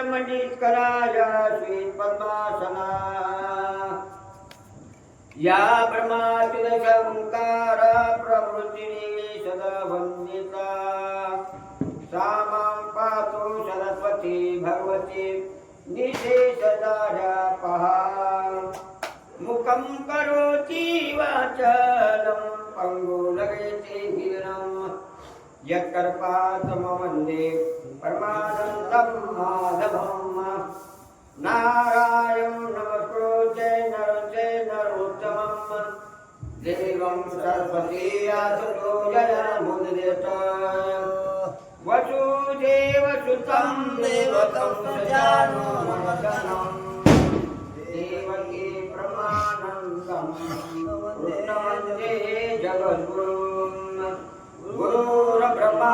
मंडित कराया श्री पद्मासना या ब्रह्माच्युत शंकर प्रभृती सदा वंदिता सा मां पातु सरस्वती भगवती निशेषदारापः मुखं करोति वाचालं पङ्गुलगयति गिरिं यत्कृपातमं वन्दे परमानन्दं माधवम् नारायणं नमस्कृत्य नरोत्तमं देवं सरस्वती व्यासं जयमुदीरयेत् वसुदेवसुतं देवतं प्रजाननं देवकी परमानन्दं वन्दे जगद्गुरुं गुरुर्ब्रह्मा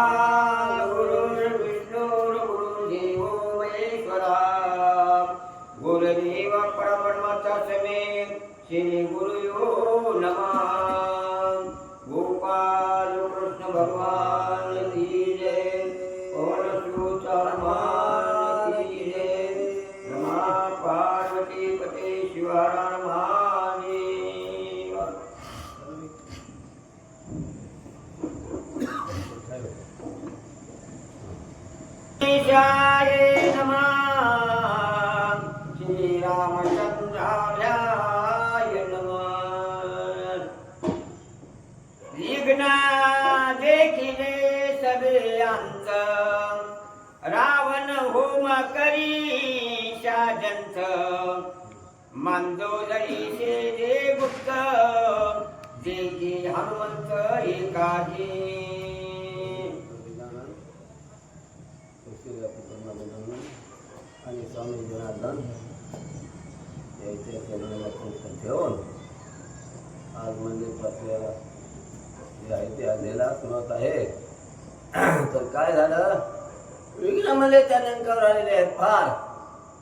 गुरुर्विष्णुः गुरुर्देवो महेश्वरः गुरुदेव परब्रह्म तस्मै श्री गुरुयो नमः गोपाल कृष्ण भगवान की जय पार्वती पते शिवाराम महादेव ईशाय नमः श्री रामचंद्राय नमः विघ्न देखिले सगळ्यांच रावण होम करी शाजंत मंदोदरी से जे गुप्त जे की हनुमंत एकाजी आणि स्वामी जनार्दन यायचे ठेवून आज मंदिर आपल्याला जे आहे ते आलेला सुरुवात आहे. तर काय झालं, विघ्न म्हणजे त्या नेमक्यावर आलेले आहेत फार,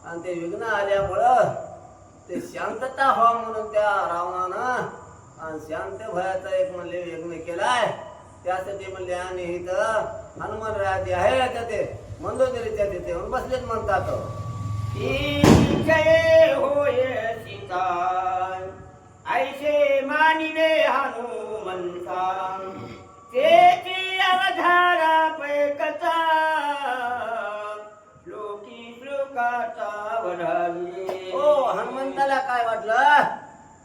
आणि ते विघ्न आल्यामुळं ते शांतता व्हावं म्हणून त्या रावणानं आणि शांत भयाचा एक म्हणले यज्ञ केलाय. त्यासाठी म्हणले आणि इथं हनुमान राजे आहे आता ते मंदोदरीच्या तिथे बसलेत म्हणतात. जय होय सीता ऐसे मानिले हनुमंता तेची अवधारा पैकता श्लोकी श्लोकाचा वराली. हो, हनुमंताला काय वाटलं,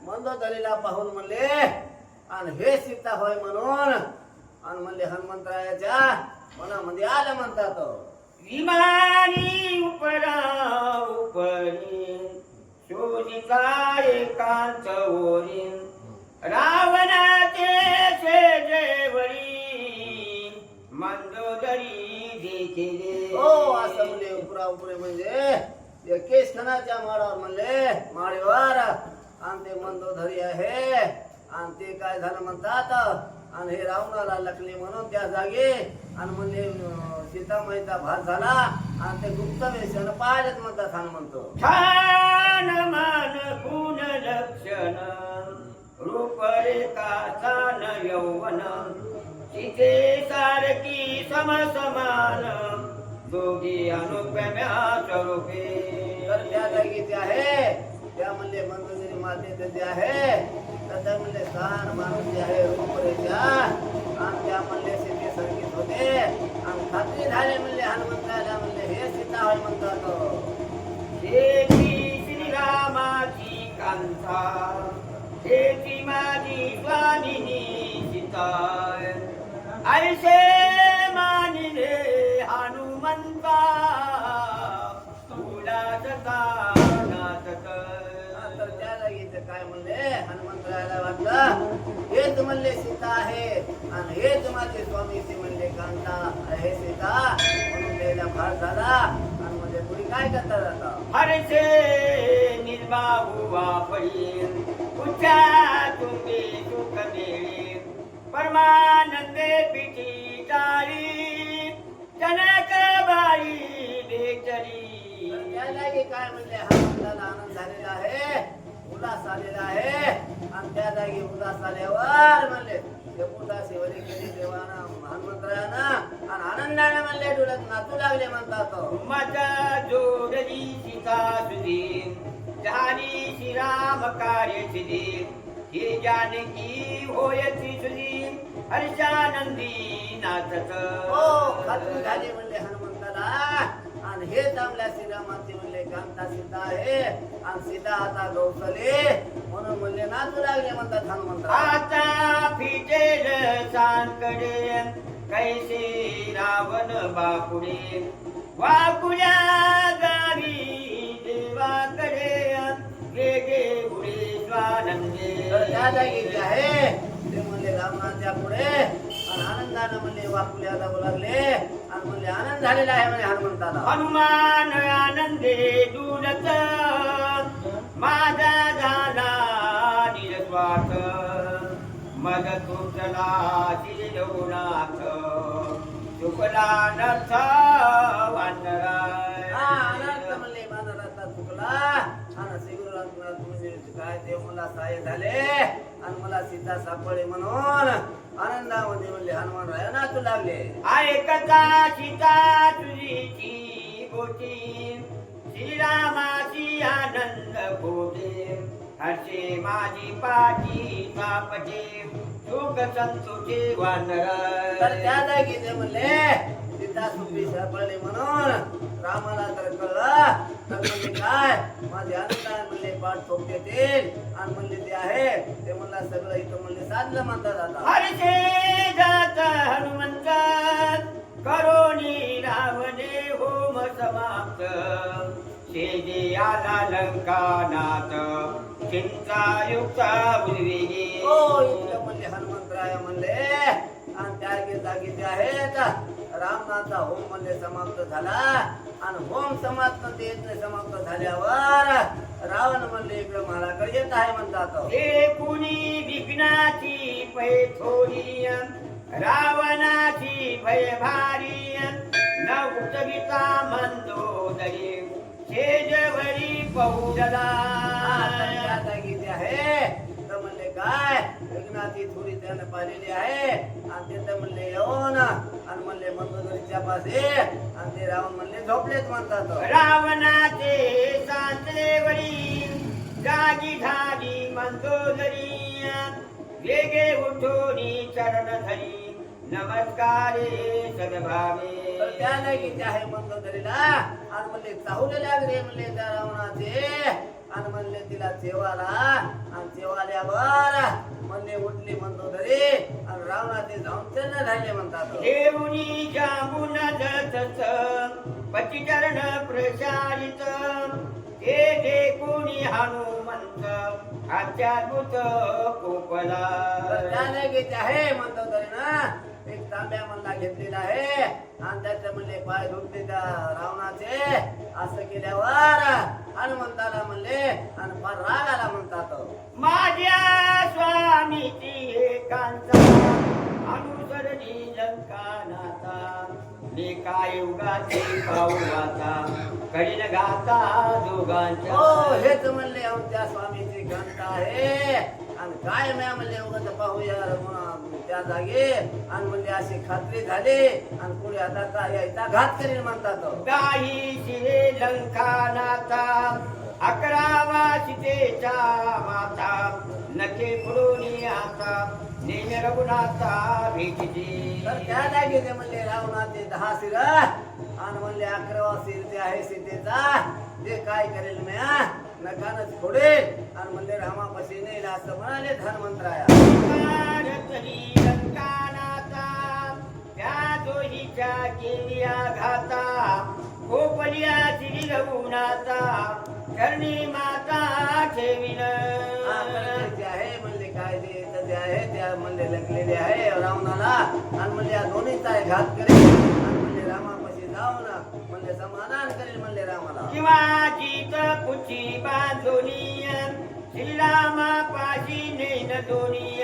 मंदोदरीला पाहून म्हणले आणि हे सीता होय म्हणून आणि म्हणले हनुमंतरायाच्या मनामध्ये आलं म्हणतात. विमानी उपरा उपरी शोधिता एकांत ओरी रावणाचे शेजेवरी मंदोदरी देखिले. हो, असं म्हणले उपरा उपरे म्हणजे केश खणाच्या माळावर म्हणले माळीवर आणि ते मंदोदरी आहे. आणि ते काय झालं म्हणतात, आणि हे रावणाला लकले म्हणून त्या जागी आणि म्हणले सीतामाईचा भात झाला आणि ते गुप्त वेशानं पाहिलेत म्हणतात हनुमंत. छान मान गुण लक्षण रूप रेखा छान यौवन तिथे सारखी समसमान दोघी अनुपम्या स्वरूपे. तर त्या जागी ते आहे त्या म्हणले मंदोदरी माते जे आहे त्या म्हणले छान माणूस जे आहे रूपरेखा आणि त्या म्हणले सीते संगीत होते आणि खात्री झाले म्हणले हनुमंताला म्हणले हे सीता होय म्हणतात. हेची श्रीरामाची कांता हेची माझी स्वामिनी सीता ऐसे मानिले हनुमंता तुला सता नाचत. तर त्या जागीचं काय म्हणले हनुमंतरायाला वाटलं हेच म्हणले सीता आहे आणि हेच माझे स्वामी ते म्हणले कांता हे सीता म्हणून त्याला फार झाला आणि म्हणजे पुढे काय करता जाता हरसे निर्बाहू वापरी उच्चा तुम्ही सुख मिळे परमानंदे पिठी टाळी जनक बाई बेचरी. त्या जागी काय म्हणले हनुमंताला आनंद झालेला आहे, उल्हास आलेला आहे आणि त्या जागी उल्हास आल्यावर म्हणले ते उदासीवरी केली देवानं हनुमंतरायानं आणि आनंदाने म्हणले डोळ्यात नाचू लागले म्हणतात. माझा जोडली सीता सुधी झाली श्रीराम कार्य सिधी हे जानकी होयची सुधी हर्षानंदी नाचत. हो खात्री झाली म्हणले हनुमंताला. आणि हे चांगल्या श्रीरामाचे म्हणले कांता सीता आहे आणि सीता आता गौसले म्हणून म्हणले नाचू लागले म्हणतात हनुमंत. आता फिटेल सांकडे कैसे रावण बापुडे वाकुल्या गावी देवाकडे गेले उडे स्वानंदे. तर त्या जागी जे आहे ते म्हणले रावणाच्या पुढे आणि आनंदानं म्हणले वाकुल्या जाऊ लागले आणि म्हणले आनंद झालेला आहे म्हणे हनुमंताला. हनुमान आनंदे डुलत माझा झाला निरस्वार्थ मग तुटला शिरवनाथ चुकला नथ वानराय. अनंत म्हणले माझा रस्ता चुकला आणि श्रीगुरुनाथ म्हणजे काय ते मला सहाय्य झाले आणि मला सीता सापडे म्हणून आनंदामध्ये म्हणले हनुमान राय नाचू लागले. ऐकता सीता तुझीची गोटी श्रीरामाची आनंद गोटे हर्षे माझी पाठी सापटे सुख संतोषे तर वानराय. त्या जागी ते म्हणले सीता सुखी सापडले म्हणून रामाला तर कळलं तर म्हणले काय माझे आनंदाने म्हणले पाठ ठोक येतील आणि म्हणले ते आहे ते मला सगळं इथं म्हणले साधलं म्हणतात. आता हर्षे जात हनुमंत करोनी रावणे होम समाप्त शेजे आला लंकानाथ चिंतायुक्त उर्विगे. हो इतकं म्हणले हनुमंतराय म्हणले आणि त्या जागी जे आहेत रामनाथचा होम म्हणले समाप्त झाला आणि होम समाप्त ते समाप्त झाल्यावर रावण म्हणले इकडं महाराकडे येत आहे म्हणतात. हे कुणी विघ्नाची पै थोडी रावणाची भय भारी न उतविता मंदोदरी शेजवरी पौडला. त्या जागी जे आहे तर म्हणले काय विघ्नाची थोडी त्यानं पाहिलेली आहे आणि तिथं म्हणले येऊन आणि म्हणले मंदोदरीच्या पाशी आणि ते रावण म्हणले झोपलेत म्हणतात. रावणाचे सांतलेवरी जागी झाली मंदोदरी वेगे उठोनी चरण धरी नमस्कारे सद्भावे. तर त्या जागी जे आहे मंदोदरीला आणि म्हणले चाहूले लागले म्हणले त्या रावणाचे आणि म्हणले तिला जेवाला आणि जेवाल्यावर म्हणले उठली मंदोदरी आणि रावणाचे जाऊन चरण राहिले म्हणतात. देऊनी जांबून दत्त पतिचरण प्रसारित ते देखुनी हनुमंत अत्याद्भुत कोपला. तर त्या जागी जे आहे मंदोदरीनं एक तांब्या म्हणला घेतलेला आहे आणि त्याचे म्हणले पाय धुतले त्या रावणाचे. असं केल्यावर हनुमंताला म्हणले आणि फार राग आला म्हणतात. माझ्या स्वामीची एकांता अनुसरणी लंकानाथा मी काय उगाचे पाहू आता करीन गाता दोघांच्या. हो हेच म्हणले आमच्या स्वामीची घंटा आहे आणि काय म्या म्हणले उगाच पाहूया त्या जागी आणि म्हणले अशी खात्री झाली आणि पुढे आता काय यायचा घात करीन म्हणतात. काही शिरे लंकानाथा 11वा सीतेचा माता नखे फुडून आता नेम रघुनाथा भेटली. तर त्या जागी ते म्हणले रावणाचे 10 शिर आणि म्हणले 11वा शिर जे आहे सीतेचा ते काय करेल म्या नखानच फोडेल आणि म्हणले रामापाशी नेईल असं म्हणाले हनुमंतराया. लंकानाथा त्या दोहीच्या केलिया घाता गोपलिया श्री रघुनाथा करणी माता ठेविन. जे आहे म्हणले काय जे आहे त्या म्हणले लगलेले आहे रावणाला आणि म्हणले या दोन्हीचा घात करेल आणि म्हणले रामापाशी जाऊन म्हणले समाधान करेल म्हणले रामाला. किंवा जीत कुची बांधोनी श्रीरामा पाशी नेन दोनी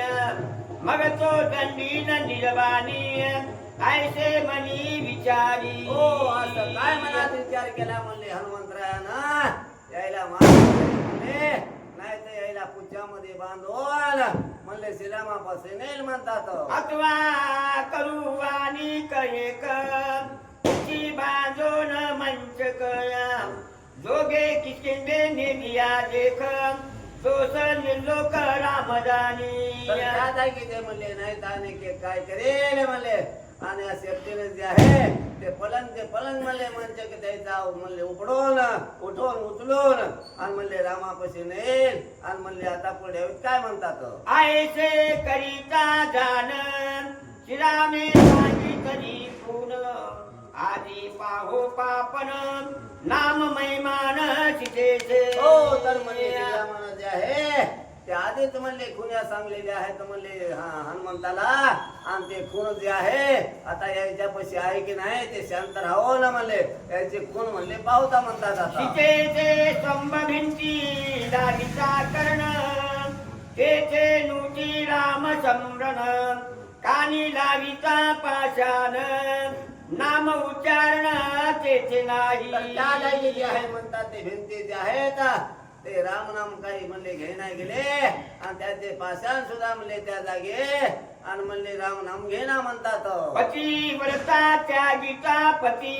मग तो दंडीन निर्वाणी ऐसे मनी विचारी. हो असं काय मनात विचार केला म्हणले हनुमंतरायानं यायला म्हणले नाही तर यायला पुच्यामध्ये बांधून म्हणले श्रीरामापाशी नेल म्हणतात. अथवा करू आणि करेक जोगे किशकिंदे नेमिया देख सोस निर्लोक रामदानी तर त्या जागी ते म्हणले नाही ताने के काय करेल म्हणले आणि या सेफ्टीने जे आहे ते पलंग म्हणले म्हणजे की त्याचा म्हणले उघडून उठवून उचलून आणि म्हणले रामापाशी नेल आणि म्हणले आता पुढे काय म्हणतात आयसे करिता जान श्रीरामे सांगितली पून आधी पाहो पापन नाम महिमान शितेचे हो तर म्हणले श्रीरामानं जे आहे ते आधीच म्हणले खुन्या सांगलेले आहेत म्हणले हनुमंताला आणि ते खून जे आहे आता याच्यापाशी आहे की नाही ते शांत राहावं ना म्हणले याचे खून म्हणले पावता म्हणतात आता शितेचे स्तंभ भिंती दारिता कर्ण तेथे नुटी राम समरण कानी लाविता पाषाण नाम उच्चारण तेथे नाही तर त्या जागी जे आहे म्हणतात ते भिंती जे आहेत ते राम नाम काही म्हणले घे नाही गेले आणि त्याचे पाषाण सुद्धा म्हणले त्या जागे आणि म्हणले राम नाम घे ना म्हणतात पती व्रता त्यागिता पती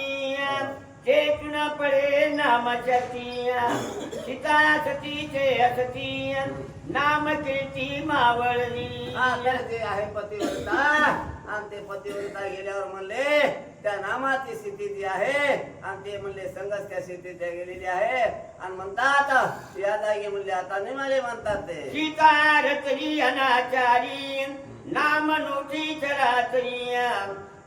चेतन पडे नामचती सीता सतीचे असती नाम कीर्ती मावळली तर जे आहे पतिव्रता आणि ते पतिव्रता गेल्यावर म्हणले त्या नामाची स्थिती जी आहे आणि ते म्हणले संघच त्या स्थितीत गेलेली आहे आणि म्हणतात या जागी म्हणले आता निमाले म्हणतात ते सीता रतरी अनाचारी नाम नोठी चराचरी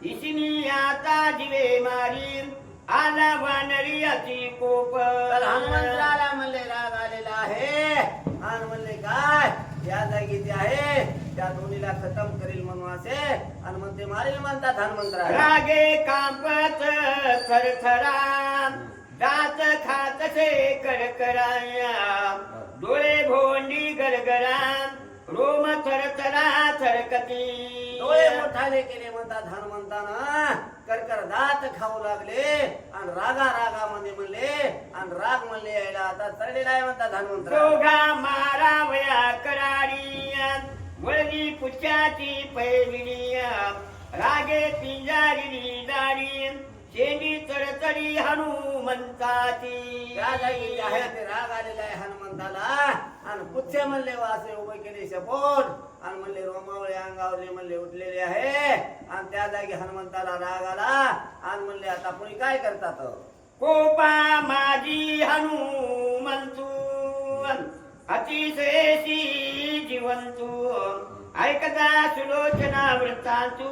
इसिनी आता दिवे मारी आला वानरी अति कोप तर हनुमंताला म्हणले राग आलेला आहे आणि म्हणले काय या जागी जे आहे त्या दोन्हीला खतम करील म्हणून असे आणि म्हणते मारील म्हणतात हनुमंतराला रागे कांपत थरथरा दात खातसे कडकराया डोळे भोंडी गरगरा रोम थरथरा थरकती डोळे मोठाले केले म्हणतात हनुमंतानं करकर दात खाऊ लागले आणि रागा मध्ये म्हणले आणि राग म्हणले यायला आता चढलेला आहे म्हणतात हनुमंत दोघा मारावया कराडी वळली पुच्याची पैविणी रागे पिंजारी दारी शेंडी चढचडी हनुमंताची त्या जागी जे आहे ते राग आलेला आहे हनुमंताला आणि पुच्छे म्हणले वासे उभे केले शपोट आणि म्हणले रोमावळे अंगावरले म्हणले उठलेले आहे आणि त्या जागी हनुमंताला राग आला आणि म्हणले आता कोणी काय करतात कोपा माझी हनुमंतू अतिशयशी जीवंतू ऐकता सुलोचना वृत्तांतू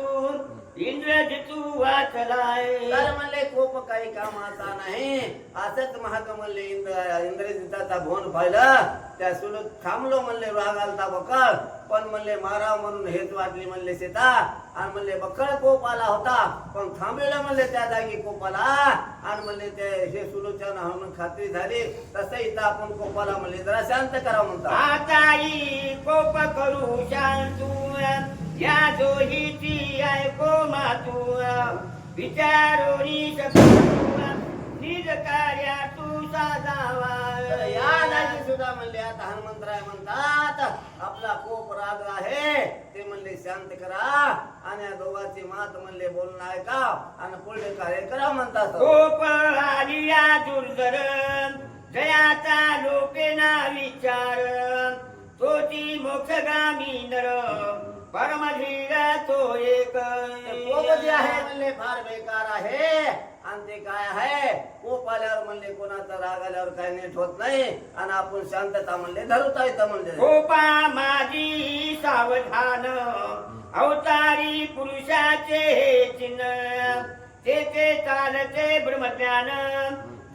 इंद्रजितू वाचलाय तर म्हणले कोप काही कामाचा नाही असंच महाग म्हणले इंद्रजिताचा भोन पाहिलं त्या सुलत थांबलो म्हणले राग आलता बकळ पण म्हणले माराव म्हणून हेच वाटली म्हणले सीता आणि म्हणले बकळ कोप आला होता पण थांबलेलं म्हणले त्या जागी कोपाला आणि म्हणले ते हे सुलोचना म्हणून खात्री झाली तसं इथं आपण कोपाला म्हणले जरा शांत करावं म्हणतात आताई कोप करू शांतू या दोहीची ऐको मातू विचारोनी निज कार्या तू साजावा तर या जागी सुद्धा म्हणले आता हनुमंतराय म्हणतात आपला कोप राग आहे ते म्हणले शांत करा आणि या दोघांची मात म्हणले बोलणं ऐका आणि पुढे कार्य करा म्हणतात कोप आलिया दुर्धर जयाचा लोकेना विचार तोची मोक्षगामी नर परमधीर तो एक कोप जे आहे म्हणले फार बेकार आहे आणि ते काय आहे कोप आल्यावर म्हणले कोणाचा राग आल्यावर काय नीट होत नाही आणि आपण शांतता म्हणले धरुता येतं म्हणले कोपा माझी सावधान अवतारी पुरुषाचे हे चिन्ह तेथे चालते ब्रह्मज्ञान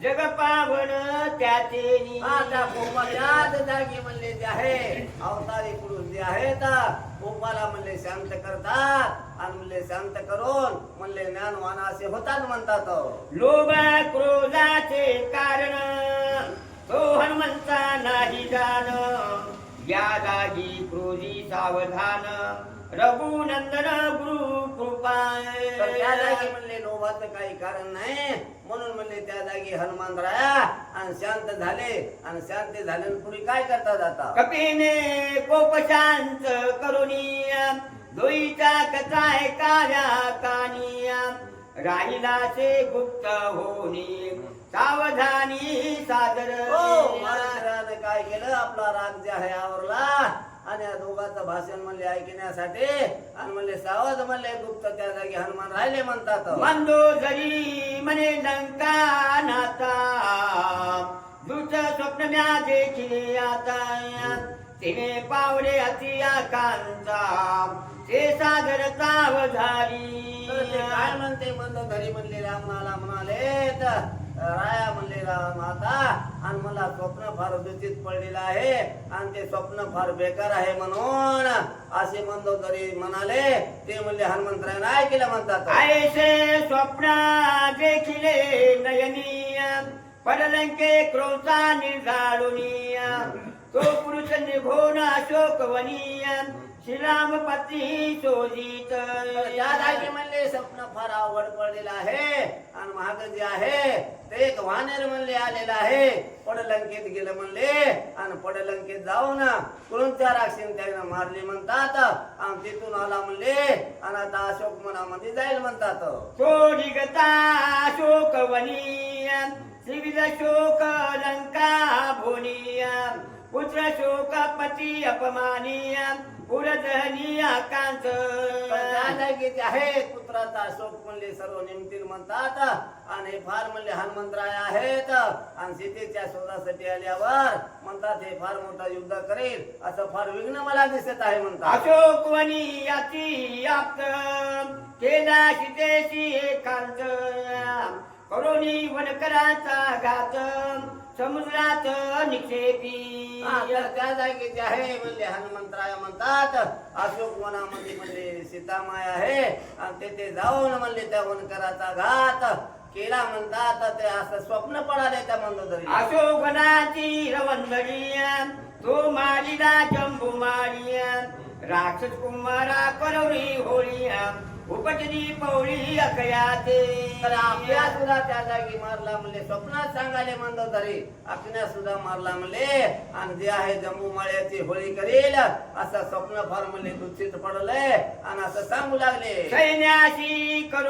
जग पावन त्याचे आता कोपाच्याच जागी म्हणले जे आहे अवतारी पुरुष जे आहेत कोपाला म्हणले शांत करतात आणि म्हणले शांत करून म्हणले ज्ञानवान असे होतात म्हणतात लोभ क्रोधाचे कारण तो हनुमंता नाही जाण या जागी क्रोधी सावधान रघुनंदन गुरु कृपा तर त्या जागी म्हणले लोभाचं काही कारण नाही म्हणून म्हणले त्या जागी हनुमान राया आणि शांत झाले आणि शांत झाले पुढे काय करतात आता कपीने कोप शांत करुणी दोईचा कथाय कार्या कानिया राहिलाचे गुप्त होणी सावधानी सादर. महाराजाने काय केलं, आपला राग जे आहे आवरला आणि या दोघांचं भाषण म्हणले ऐकण्यासाठी आणि म्हणले सावध म्हणले गुप्त त्या जागी हनुमान राहिले म्हणतात. मंदोदरी म्हणे लंका नाता दुच स्वप्न म्या देखिले आता तिने पावले अति आकांचा ते सागर सावधानी. काय म्हणते मंदोदरी म्हणले रामनाला म्हणाले तर राया म्हणले माता आणि मला स्वप्न फार दूषित पडलेलं आहे आणि ते स्वप्न फार बेकार आहे म्हणून असे मंदोदरी म्हणाले. ते म्हणले हनुमंतरायने ऐकलं म्हणतात. ऐसे स्वप्न देखिले नयनीय परलंके क्रोधा निर्धारुनीय तो पुरुष निघोन अशोकवनीय श्रीरामपती शोधित. त्या म्हणले स्वप्न फार अवघड पडलेलं आहे आणि महाग जे आहे ते एक वानेर म्हणले आलेलं आहे. पडलंकेत गेलं म्हणले आणि पडलंकेत जाऊन कुळूंच्या राक्षीने त्यानं मारली म्हणतात आणि तिथून आला म्हणले आणि आता अशोक मनामध्ये जाईल म्हणतात. तो निघता अशोकवनीय त्रिविध शोक लंका भोनीय पुत्र शोकपती अपमानीय पुरदहनीय कांत. आहे पुत्राचा अशोक म्हणले सर्व निमतील म्हणतात आणि फार म्हणले हनुमंतराय आहेत आणि सीतेच्या शोधासाठी आल्यावर म्हणतात हे फार मोठा युद्ध करेल असं फार विघ्न मला दिसत आहे म्हणतात. अशोकवनी याची आप्त केला सीतेशी एकांत करोनी वनकराचा घात समुद्रात निक्षेपी. त्या जागेचे आहे म्हणले हनुमंतराय म्हणतात अशोक वनामध्ये म्हणले सीतामाय आहे आणि तेथे जाऊन म्हणले त्या वनकराचा घात केला म्हणतात. ते असं स्वप्न पडाले त्या मंदोदरी. अशोक वनाची रवंदरी तो मालिला जंबू माळी राक्षस कुमारा करवली होळी उपजनी पवळी अकयाते. तर आपल्या सुद्धा त्या जागी मारला म्हणले स्वप्नात सांगाले मंदोदरी आपल्या सुद्धा मारला म्हणले आणि जे आहे जम्बू माळ्याची होळी करेल असं स्वप्न फार म्हणले दूषित पडलंय आणि असं सांगू लागले. सैन्याशी करू